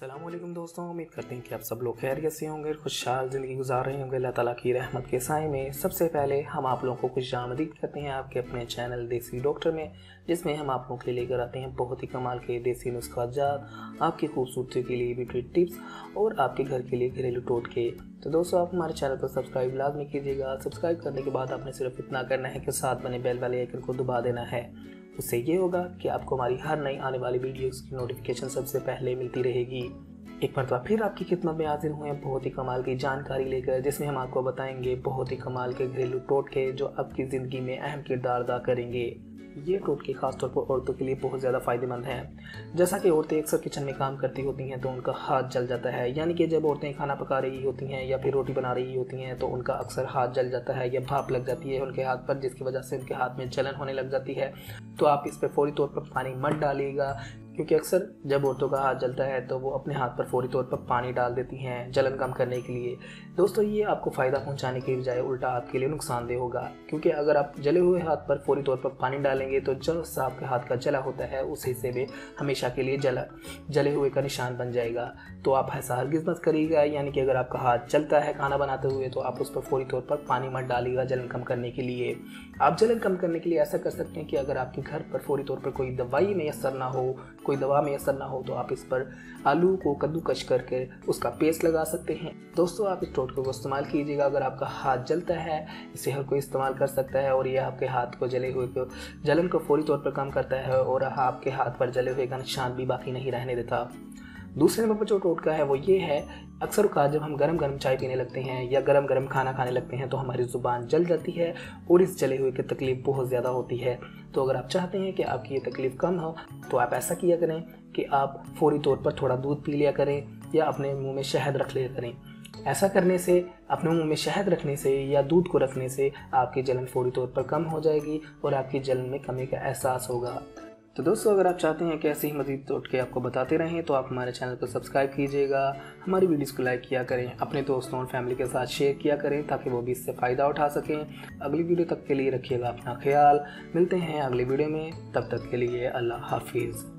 अस्सलामुअलैकुम दोस्तों, उम्मीद करते हैं कि आप सब लोग खैरियत से होंगे, खुशहाल ज़िंदगी गुजार रहे होंगे अल्लाह ताला की रहमत के साए में। सबसे पहले हम आप लोगों को खुशामदीद कहते हैं आपके अपने चैनल देसी डॉक्टर में, जिसमें हम आप लोगों के लिए लेकर आते हैं बहुत ही कमाल के देसी नुस्खा जात, आपकी खूबसूरती के लिए ब्यूटी टिप्स और आपके घर के लिए घरेलू टोटके। तो दोस्तों, आप हमारे चैनल को सब्सक्राइब लाजमी कीजिएगा। सब्सक्राइब करने के बाद आपने सिर्फ इतना करना है कि साथ बने बेल वाले आइकन को दबा देना है। उससे ये होगा कि आपको हमारी हर नई आने वाली वीडियोस की नोटिफिकेशन सबसे पहले मिलती रहेगी। एक मरतबा फिर आपकी खिदमत में हाजिर हुए हैं बहुत ही कमाल की जानकारी लेकर, जिसमें हम आपको बताएंगे बहुत ही कमाल के घरेलू टोटके जो आपकी ज़िंदगी में अहम किरदार अदा करेंगे। ये टोटके खासतौर पर औरतों के लिए बहुत ज़्यादा फ़ायदेमंद हैं। जैसा कि औरतें अक्सर किचन में काम करती होती हैं तो उनका हाथ जल जाता है, यानी कि जब औरतें खाना पका रही होती हैं या फिर रोटी बना रही होती हैं तो उनका अक्सर हाथ जल जाता है या भाप लग जाती है उनके हाथ पर, जिसकी वजह से उनके हाथ में जलन होने लग जाती है। तो आप इस पर फौरी तौर पर पानी मत डालिएगा, क्योंकि अक्सर जब औरतों का हाथ जलता है तो वो अपने हाथ पर फौरी तौर पर पानी डाल देती हैं जलन कम करने के लिए। दोस्तों, ये आपको फ़ायदा पहुंचाने के बजाय उल्टा आपके लिए नुकसानदेह होगा, क्योंकि अगर आप जले हुए हाथ पर फौरी तौर पर पानी डालेंगे तो जो हिस्सा आपके हाथ का जला होता है उस हिस्से में हमेशा के लिए जले हुए का निशान बन जाएगा। तो आप ऐसा हरगिज़ मत करिएगा, यानी कि अगर आपका हाथ जलता है खाना बनाते हुए तो आप उस पर फौरी तौर पर पानी मत डालिएगा जलन कम करने के लिए। आप जलन कम करने के लिए ऐसा कर सकते हैं कि अगर आपके घर पर फौरी तौर पर कोई दवाई मैसर ना हो, कोई दवा मैसर ना हो, तो आप इस पर आलू को कद्दूकस करके उसका पेस्ट लगा सकते हैं। दोस्तों, आप इस टोटके को इस्तेमाल कीजिएगा। अगर आपका हाथ जलता है, इसे हर कोई इस्तेमाल कर सकता है और यह आपके हाथ को जले हुए को जलन को फौरी तौर पर कम करता है और आपके हाथ पर जले हुए का निशान भी बाकी नहीं रहने देता। दूसरे नंबर पर जो टोटका है वो ये है, अक्सर का जब हम गरम गरम चाय पीने लगते हैं या गरम गरम खाना खाने लगते हैं तो हमारी ज़ुबान जल जाती है और इस जले हुए की तकलीफ़ बहुत ज़्यादा होती है। तो अगर आप चाहते हैं कि आपकी ये तकलीफ़ कम हो तो आप ऐसा किया करें कि आप फौरी तौर पर थोड़ा दूध पी लिया करें या अपने मुंह में शहद रख लिया करें। ऐसा करने से, अपने मुंह में शहद रखने से या दूध को रखने से आपकी जलन फौरी तौर पर कम हो जाएगी और आपकी जलन में कमी का एहसास होगा। तो दोस्तों, अगर आप चाहते हैं कि ऐसे ही मज़ीद टोटके आपको बताते रहें तो आप हमारे चैनल को सब्सक्राइब कीजिएगा, हमारी वीडियोस को लाइक किया करें, अपने दोस्तों और फैमिली के साथ शेयर किया करें ताकि वो भी इससे फ़ायदा उठा सकें। अगली वीडियो तक के लिए रखिएगा अपना ख्याल। मिलते हैं अगली वीडियो में, तब तक के लिए अल्लाह हाफिज़।